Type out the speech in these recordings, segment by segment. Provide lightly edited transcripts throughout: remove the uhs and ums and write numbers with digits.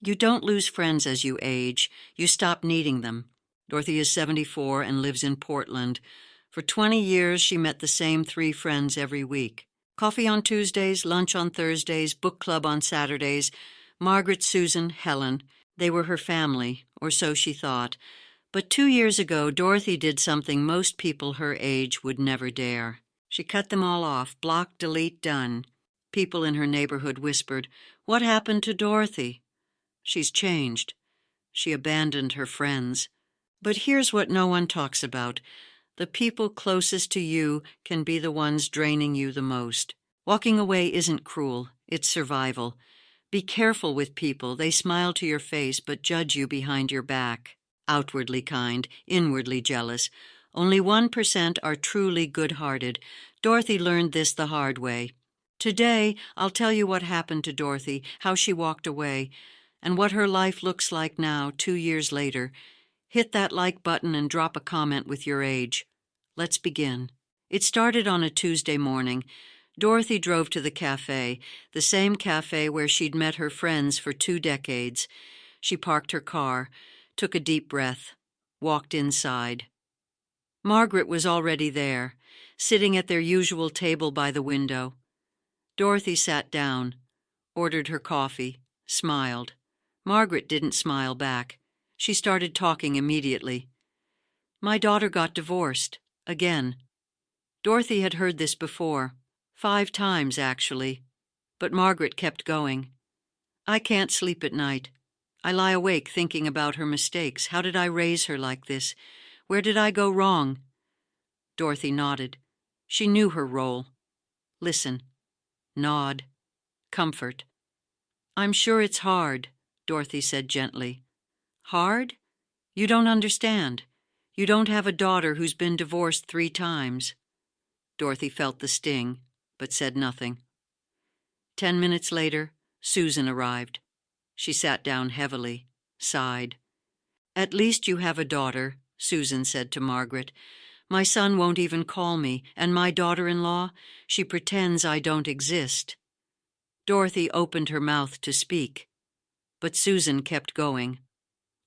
You don't lose friends as you age. You stop needing them. Dorothy is 74 and lives in Portland. For 20 years, she met the same 3 friends every week. Coffee on Tuesdays, lunch on Thursdays, book club on Saturdays. Margaret, Susan, Helen. They were her family, or so she thought. But 2 years ago, Dorothy did something most people her age would never dare. She cut them all off, block, delete, done. People in her neighborhood whispered, "What happened to Dorothy?" "She's changed. She abandoned her friends." But here's what no one talks about. The people closest to you can be the ones draining you the most. Walking away isn't cruel, it's survival. Be careful with people. They smile to your face but judge you behind your back. Outwardly kind, inwardly jealous. Only 1% are truly good-hearted. Dorothy learned this the hard way. Today, I'll tell you what happened to Dorothy, how she walked away, and what her life looks like now, 2 years later. Hit that like button and drop a comment with your age. Let's begin. It started on a Tuesday morning. Dorothy drove to the cafe, the same cafe where she'd met her friends for 2 decades. She parked her car, took a deep breath, walked inside. Margaret was already there, sitting at their usual table by the window. Dorothy sat down, ordered her coffee, smiled. Margaret didn't smile back. She started talking immediately. "My daughter got divorced. Again." Dorothy had heard this before. 5 times, actually. But Margaret kept going. "I can't sleep at night. I lie awake thinking about her mistakes. How did I raise her like this? Where did I go wrong?" Dorothy nodded. She knew her role. Listen. Nod. Comfort. "I'm sure it's hard," Dorothy said gently. "Hard? You don't understand. You don't have a daughter who's been divorced 3 times. Dorothy felt the sting, but said nothing. 10 minutes later, Susan arrived. She sat down heavily, sighed. "At least you have a daughter," Susan said to Margaret. "My son won't even call me, and my daughter-in-law, she pretends I don't exist." Dorothy opened her mouth to speak, but Susan kept going.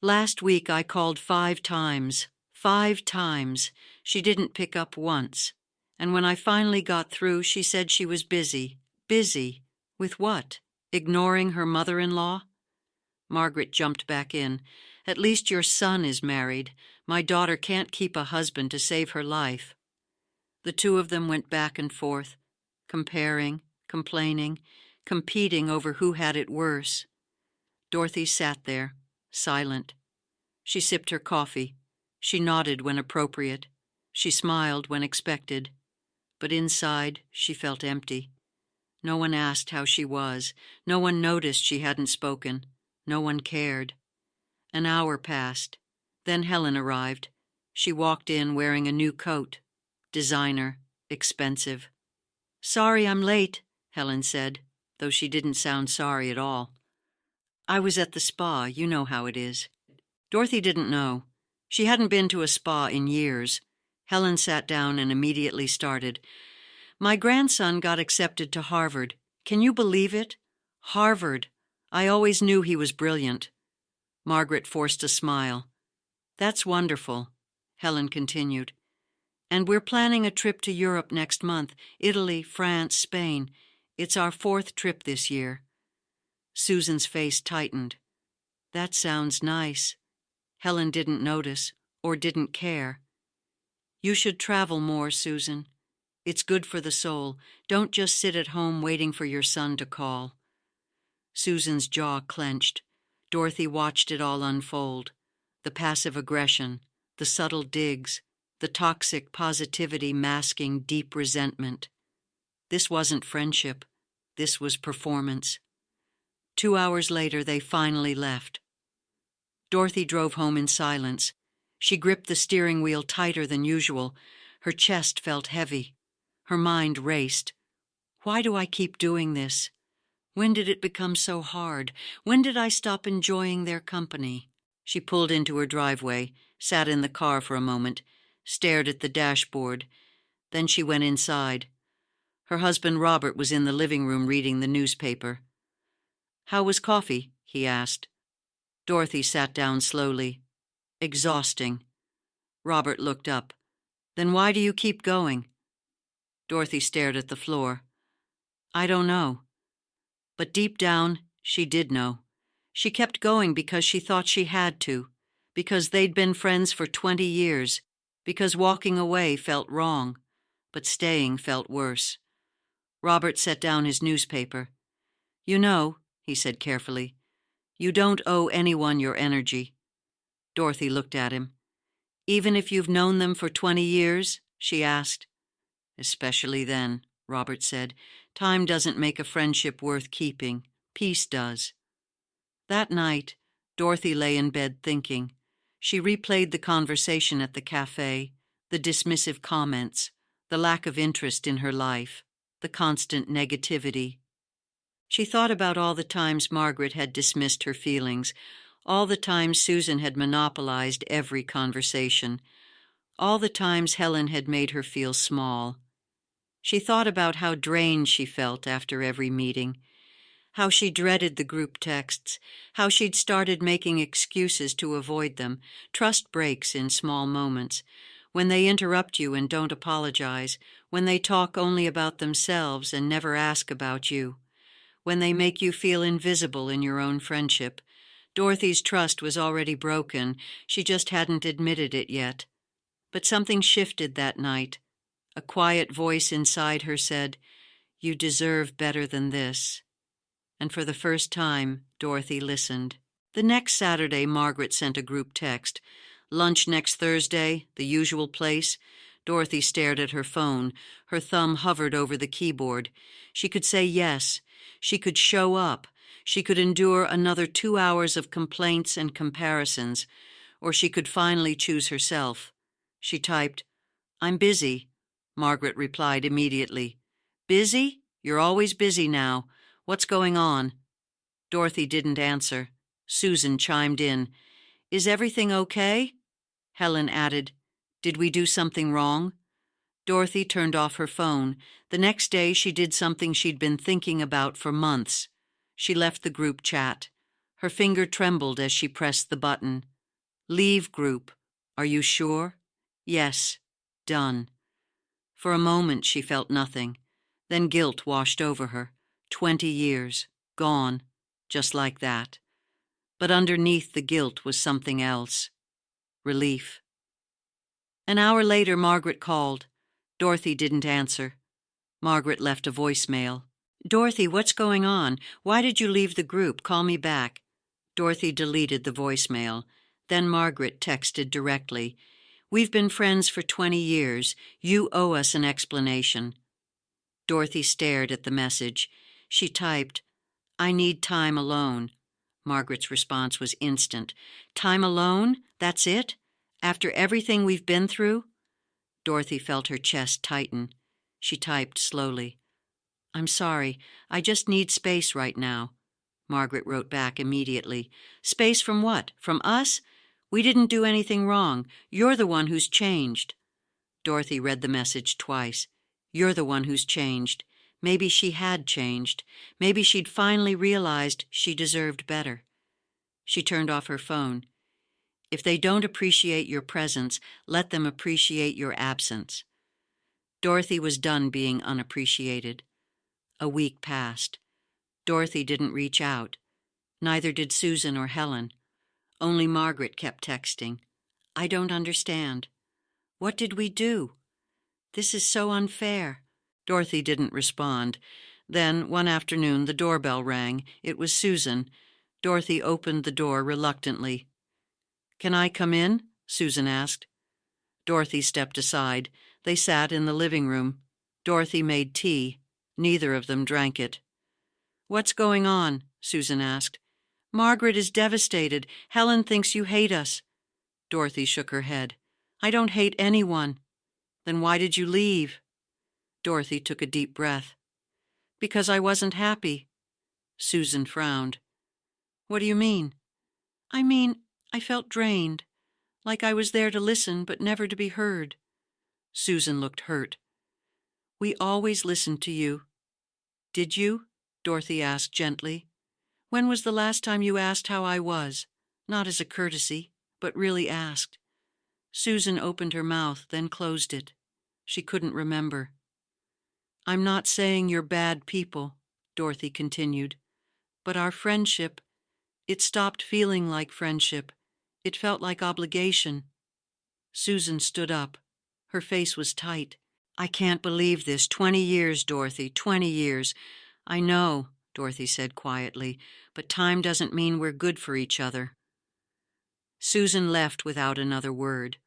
"Last week I called 5 times. 5 times. She didn't pick up once. And when I finally got through, she said she was busy. Busy? With what? Ignoring her mother-in-law?" Margaret jumped back in. "At least your son is married. My daughter can't keep a husband to save her life." The 2 of them went back and forth, comparing, complaining, competing over who had it worse. Dorothy sat there, silent. She sipped her coffee. She nodded when appropriate. She smiled when expected. But inside, she felt empty. No one asked how she was. No one noticed she hadn't spoken. No one cared. An hour passed. Then Helen arrived. She walked in wearing a new coat. Designer. Expensive. "Sorry I'm late," Helen said, though she didn't sound sorry at all. "I was at the spa. You know how it is." Dorothy didn't know. She hadn't been to a spa in years. Helen sat down and immediately started. "My grandson got accepted to Harvard. Can you believe it? Harvard. I always knew he was brilliant." Margaret forced a smile. "That's wonderful," Helen continued. "And we're planning a trip to Europe next month. Italy, France, Spain. It's our 4th trip this year." Susan's face tightened. "That sounds nice." Helen didn't notice, or didn't care. "You should travel more, Susan. It's good for the soul. Don't just sit at home waiting for your son to call." Susan's jaw clenched. Dorothy watched it all unfold. The passive aggression, the subtle digs, the toxic positivity masking deep resentment. This wasn't friendship. This was performance. 2 hours later, they finally left. Dorothy drove home in silence. She gripped the steering wheel tighter than usual. Her chest felt heavy. Her mind raced. Why do I keep doing this? When did it become so hard? When did I stop enjoying their company? She pulled into her driveway, sat in the car for a moment, stared at the dashboard. Then she went inside. Her husband Robert was in the living room reading the newspaper. "How was coffee?" he asked. Dorothy sat down slowly. Exhausting. Robert looked up. Then why do you keep going? Dorothy stared at the floor. I don't know. But deep down, she did know. She kept going because she thought she had to, because they'd been friends for 20 years, because walking away felt wrong, but staying felt worse. Robert set down his newspaper. You know, he said carefully, you don't owe anyone your energy. Dorothy looked at him. Even if you've known them for 20 years? She asked. Especially then, Robert said. Time doesn't make a friendship worth keeping. Peace does. That night, Dorothy lay in bed thinking. She replayed the conversation at the cafe, the dismissive comments, the lack of interest in her life, the constant negativity. She thought about all the times Margaret had dismissed her feelings, all the times Susan had monopolized every conversation, all the times Helen had made her feel small. She thought about how drained she felt after every meeting, how she dreaded the group texts, how she'd started making excuses to avoid them. Trust breaks in small moments, when they interrupt you and don't apologize, when they talk only about themselves and never ask about you, when they make you feel invisible in your own friendship. Dorothy's trust was already broken. She just hadn't admitted it yet. But something shifted that night. A quiet voice inside her said, "You deserve better than this." And for the first time, Dorothy listened. The next Saturday, Margaret sent a group text. Lunch next Thursday, the usual place. Dorothy stared at her phone. Her thumb hovered over the keyboard. She could say yes. She could show up. She could endure another 2 hours of complaints and comparisons. Or she could finally choose herself. She typed, "I'm busy." Margaret replied immediately. "Busy? You're always busy now. What's going on?" Dorothy didn't answer. Susan chimed in. "Is everything okay?" Helen added, "Did we do something wrong?" Dorothy turned off her phone. The next day she did something she'd been thinking about for months. She left the group chat. Her finger trembled as she pressed the button. "Leave group. Are you sure?" "Yes." Done. For a moment she felt nothing. Then guilt washed over her. 20 years. Gone. Just like that. But underneath the guilt was something else. Relief. An hour later, Margaret called. Dorothy didn't answer. Margaret left a voicemail. "Dorothy, what's going on? Why did you leave the group? Call me back." Dorothy deleted the voicemail. Then Margaret texted directly. "We've been friends for 20 years. You owe us an explanation." Dorothy stared at the message. She typed, "I need time alone." Margaret's response was instant. "Time alone? That's it? After everything we've been through?" Dorothy felt her chest tighten. She typed slowly, "I'm sorry. I just need space right now." Margaret wrote back immediately. "Space from what? From us? We didn't do anything wrong. You're the one who's changed." Dorothy read the message twice. You're the one who's changed. Maybe she had changed. Maybe she'd finally realized she deserved better. She turned off her phone. If they don't appreciate your presence, let them appreciate your absence. Dorothy was done being unappreciated. A week passed. Dorothy didn't reach out. Neither did Susan or Helen. Only Margaret kept texting. "I don't understand. What did we do? This is so unfair." Dorothy didn't respond. Then, one afternoon, the doorbell rang. It was Susan. Dorothy opened the door reluctantly. "Can I come in?" Susan asked. Dorothy stepped aside. They sat in the living room. Dorothy made tea. Neither of them drank it. "What's going on?" Susan asked. "Margaret is devastated. Helen thinks you hate us." Dorothy shook her head. "I don't hate anyone." "Then why did you leave?" Dorothy took a deep breath. "Because I wasn't happy." Susan frowned. "What do you mean?" "I mean, I felt drained, like I was there to listen but never to be heard." Susan looked hurt. "We always listened to you." "Did you?" Dorothy asked gently. "When was the last time you asked how I was?" not as a courtesy, but really asked. Susan opened her mouth, then closed it. She couldn't remember. I'm not saying you're bad people, Dorothy continued, but our friendship, it stopped feeling like friendship. It felt like obligation. Susan stood up. Her face was tight. I can't believe this. 20 years, Dorothy, 20 years. I know, Dorothy said quietly, but time doesn't mean we're good for each other. Susan left without another word.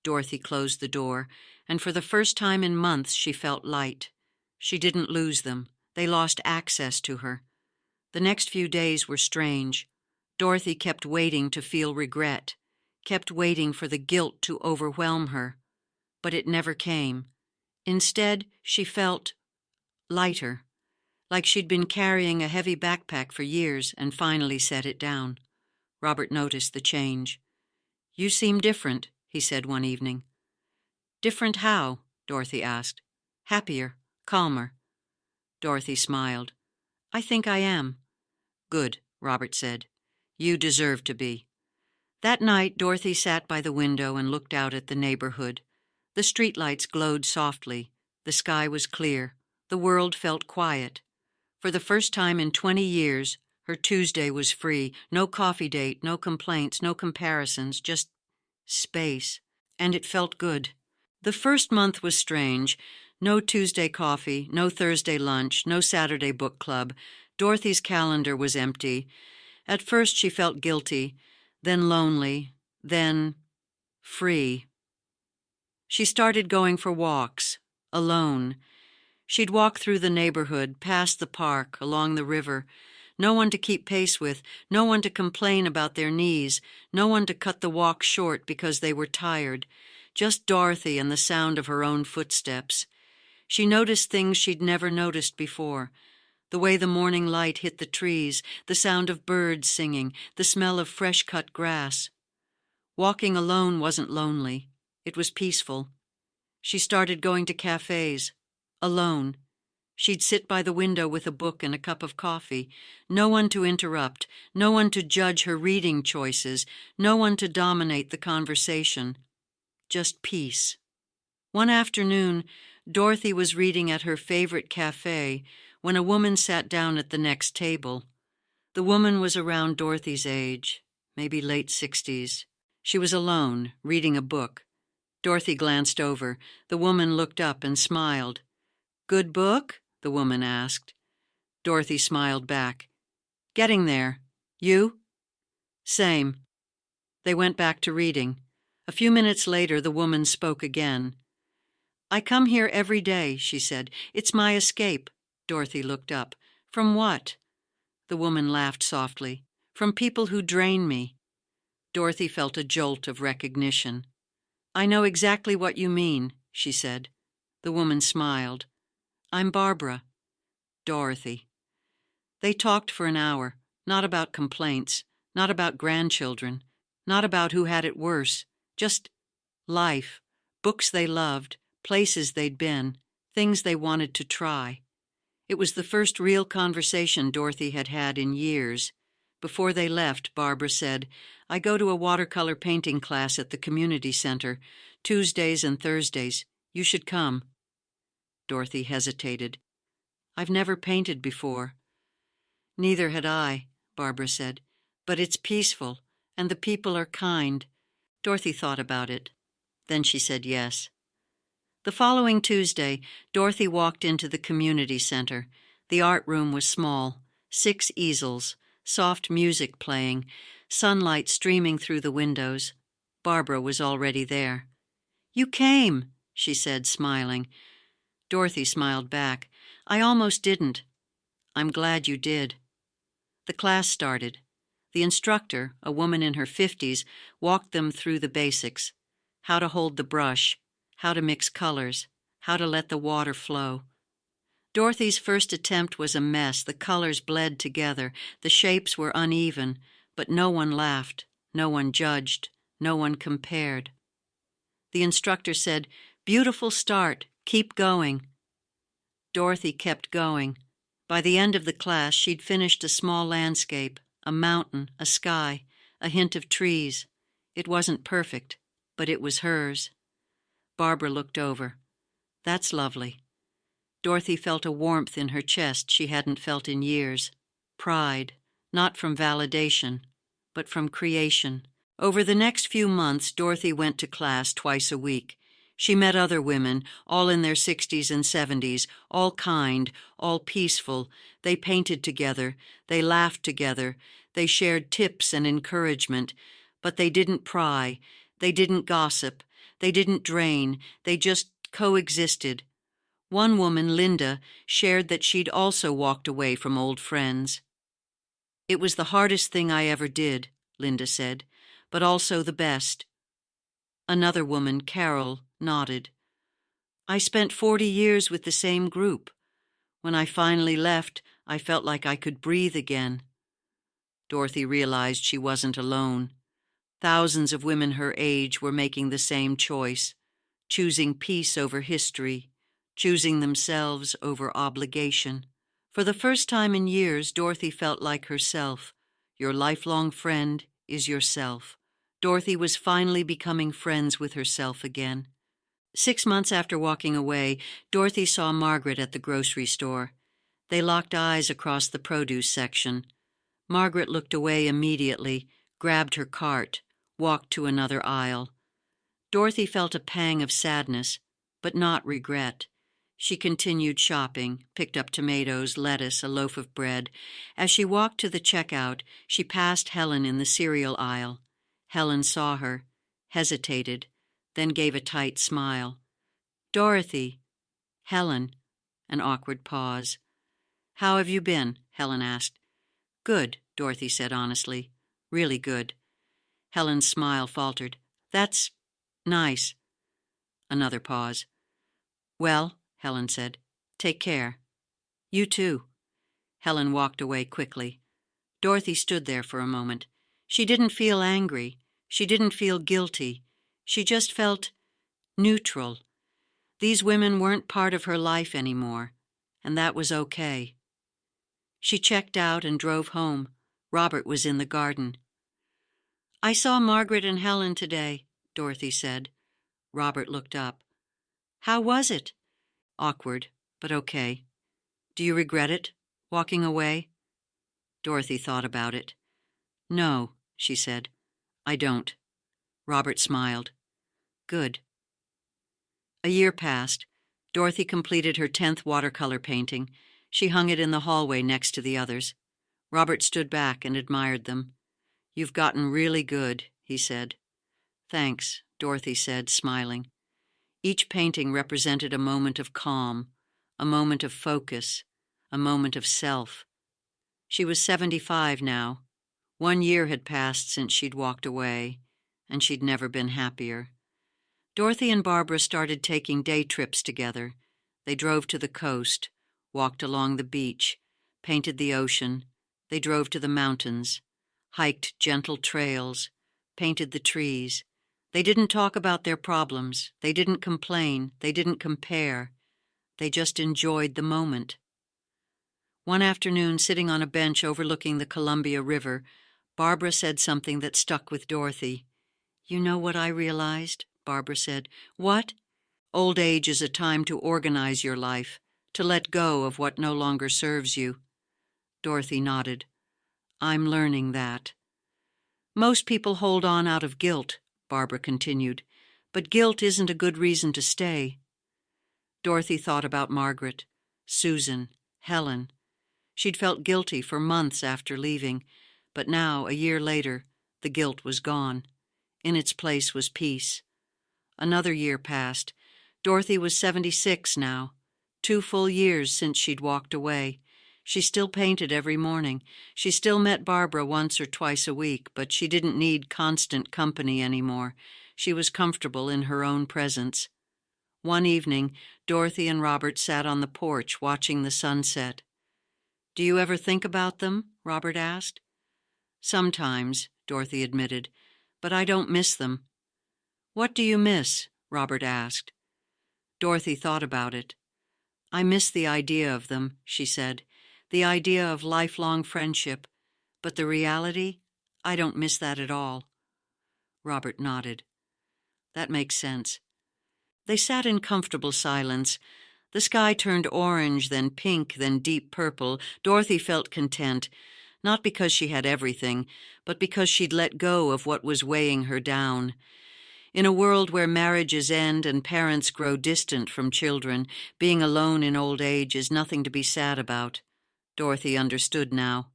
Dorothy closed the door, and for the first time in months she felt light. She didn't lose them. They lost access to her. The next few days were strange. Dorothy kept waiting to feel regret, kept waiting for the guilt to overwhelm her. But it never came. Instead, she felt lighter, like she'd been carrying a heavy backpack for years and finally set it down. Robert noticed the change. You seem different, he said one evening. Different how? Dorothy asked. Happier, calmer. Dorothy smiled. I think I am. Good, Robert said. You deserve to be. That night, Dorothy sat by the window and looked out at the neighborhood. The streetlights glowed softly. The sky was clear. The world felt quiet. For the first time in 20 years, her Tuesday was free. No coffee date, no complaints, no comparisons, just space. And it felt good. The first month was strange. No Tuesday coffee, no Thursday lunch, no Saturday book club. Dorothy's calendar was empty. At first she felt guilty, then lonely, then free. She started going for walks, alone. She'd walk through the neighborhood, past the park, along the river. No one to keep pace with, no one to complain about their knees, no one to cut the walk short because they were tired. Just Dorothy and the sound of her own footsteps. She noticed things she'd never noticed before. The way the morning light hit the trees, the sound of birds singing, the smell of fresh-cut grass. Walking alone wasn't lonely. It was peaceful. She started going to cafes, alone. She'd sit by the window with a book and a cup of coffee. No one to interrupt, no one to judge her reading choices, no one to dominate the conversation. Just peace. One afternoon, Dorothy was reading at her favorite cafe when a woman sat down at the next table. The woman was around Dorothy's age, maybe late 60s. She was alone, reading a book. Dorothy glanced over. The woman looked up and smiled. Good book? The woman asked. Dorothy smiled back. Getting there. You? Same. They went back to reading. A few minutes later, the woman spoke again. I come here every day, she said. It's my escape. Dorothy looked up. From what? The woman laughed softly. From people who drain me. Dorothy felt a jolt of recognition. I know exactly what you mean, she said. The woman smiled. I'm Barbara. Dorothy. They talked for an hour, not about complaints, not about grandchildren, not about who had it worse, just life, books they loved, places they'd been, things they wanted to try. It was the first real conversation Dorothy had had in years. Before they left, Barbara said, I go to a watercolor painting class at the community center, Tuesdays and Thursdays. You should come. Dorothy hesitated. I've never painted before. Neither had I, Barbara said, but it's peaceful, and the people are kind. Dorothy thought about it. Then she said yes. The following Tuesday, Dorothy walked into the community center. The art room was small, 6 easels, soft music playing, sunlight streaming through the windows. Barbara was already there. You came, she said, smiling. Dorothy smiled back. I almost didn't. I'm glad you did. The class started. The instructor, a woman in her 50s, walked them through the basics. How to hold the brush, how to mix colors, how to let the water flow. Dorothy's first attempt was a mess. The colors bled together. The shapes were uneven, but no one laughed, no one judged, no one compared. The instructor said, Beautiful start. Keep going. Dorothy kept going. By the end of the class, she'd finished a small landscape, a mountain, a sky, a hint of trees. It wasn't perfect, but it was hers. Barbara looked over. That's lovely. Dorothy felt a warmth in her chest she hadn't felt in years. Pride, not from validation, but from creation. Over the next few months, Dorothy went to class twice a week. She met other women, all in their 60s and 70s, all kind, all peaceful. They painted together, they laughed together, they shared tips and encouragement, but they didn't pry, they didn't gossip, they didn't drain, they just coexisted. One woman, Linda, shared that she'd also walked away from old friends. It was the hardest thing I ever did, Linda said, but also the best. Another woman, Carol, nodded. I spent 40 years with the same group. When I finally left, I felt like I could breathe again. Dorothy realized she wasn't alone. Thousands of women her age were making the same choice, choosing peace over history, choosing themselves over obligation. For the first time in years, Dorothy felt like herself. Your lifelong friend is yourself. Dorothy was finally becoming friends with herself again. 6 months after walking away, Dorothy saw Margaret at the grocery store. They locked eyes across the produce section. Margaret looked away immediately, grabbed her cart, walked to another aisle. Dorothy felt a pang of sadness, but not regret. She continued shopping, picked up tomatoes, lettuce, a loaf of bread. As she walked to the checkout, she passed Helen in the cereal aisle. Helen saw her, hesitated, then gave a tight smile. Dorothy. Helen. An awkward pause. How have you been? Helen asked. Good, Dorothy said honestly. Really good. Helen's smile faltered. That's nice. Another pause. Well, Helen said, take care. You too. Helen walked away quickly. Dorothy stood there for a moment. She didn't feel angry. She didn't feel guilty. She just felt neutral. These women weren't part of her life anymore, and that was okay. She checked out and drove home. Robert was in the garden. I saw Margaret and Helen today, Dorothy said. Robert looked up. How was it? Awkward, but okay. Do you regret it, walking away? Dorothy thought about it. No, she said. I don't. Robert smiled. Good. A year passed. Dorothy completed her 10th watercolor painting. She hung it in the hallway next to the others. Robert stood back and admired them. You've gotten really good, he said. Thanks, Dorothy said, smiling. Each painting represented a moment of calm, a moment of focus, a moment of self. She was 75 now. 1 year had passed since she'd walked away, and she'd never been happier. Dorothy and Barbara started taking day trips together. They drove to the coast, walked along the beach, painted the ocean. They drove to the mountains, hiked gentle trails, painted the trees. They didn't talk about their problems. They didn't complain. They didn't compare. They just enjoyed the moment. One afternoon, sitting on a bench overlooking the Columbia River, Barbara said something that stuck with Dorothy. You know what I realized? Barbara said. What? Old age is a time to organize your life, to let go of what no longer serves you. Dorothy nodded. I'm learning that. Most people hold on out of guilt, Barbara continued, but guilt isn't a good reason to stay. Dorothy thought about Margaret, Susan, Helen. She'd felt guilty for months after leaving, but now, a year later, the guilt was gone. In its place was peace. Another year passed. Dorothy was 76 now. 2 full years since she'd walked away. She still painted every morning. She still met Barbara once or twice a week, but she didn't need constant company anymore. She was comfortable in her own presence. One evening, Dorothy and Robert sat on the porch watching the sunset. Do you ever think about them? Robert asked. Sometimes, Dorothy admitted, but I don't miss them. What do you miss? Robert asked. Dorothy thought about it. I miss the idea of them, she said, the idea of lifelong friendship, but the reality, I don't miss that at all." Robert nodded. "That makes sense." They sat in comfortable silence. The sky turned orange, then pink, then deep purple. Dorothy felt content, not because she had everything, but because she'd let go of what was weighing her down. In a world where marriages end and parents grow distant from children, being alone in old age is nothing to be sad about. Dorothy understood now.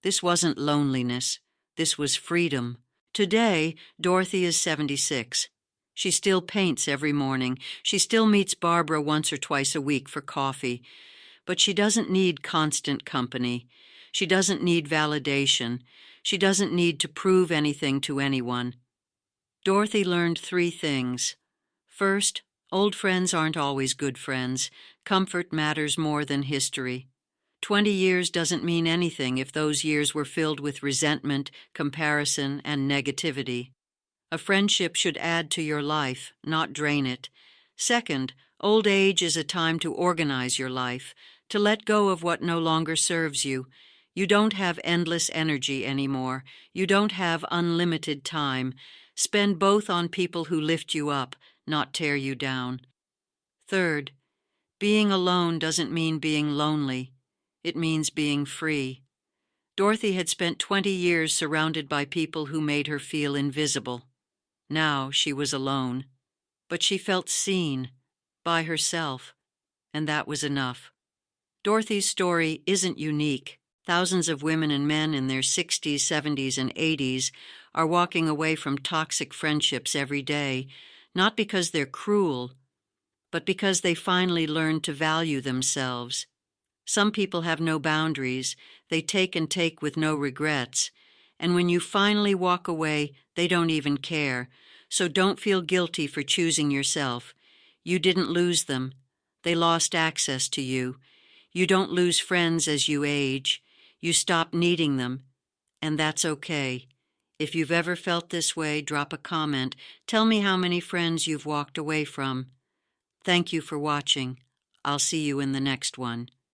This wasn't loneliness. This was freedom. Today, Dorothy is 76. She still paints every morning. She still meets Barbara once or twice a week for coffee. But she doesn't need constant company. She doesn't need validation. She doesn't need to prove anything to anyone. Dorothy learned 3 things. First, old friends aren't always good friends. Comfort matters more than history. 20 years doesn't mean anything if those years were filled with resentment, comparison, and negativity. A friendship should add to your life, not drain it. Second, old age is a time to organize your life, to let go of what no longer serves you. You don't have endless energy anymore. You don't have unlimited time. Spend both on people who lift you up, not tear you down. Third, being alone doesn't mean being lonely. It means being free. Dorothy had spent 20 years surrounded by people who made her feel invisible. Now she was alone. But she felt seen, by herself, and that was enough. Dorothy's story isn't unique. Thousands of women and men in their 60s, 70s, and 80s are walking away from toxic friendships every day, not because they're cruel, but because they finally learned to value themselves. Some people have no boundaries. They take and take with no regrets. And when you finally walk away, they don't even care. So don't feel guilty for choosing yourself. You didn't lose them. They lost access to you. You don't lose friends as you age. You stop needing them. And that's okay. If you've ever felt this way, drop a comment. Tell me how many friends you've walked away from. Thank you for watching. I'll see you in the next one.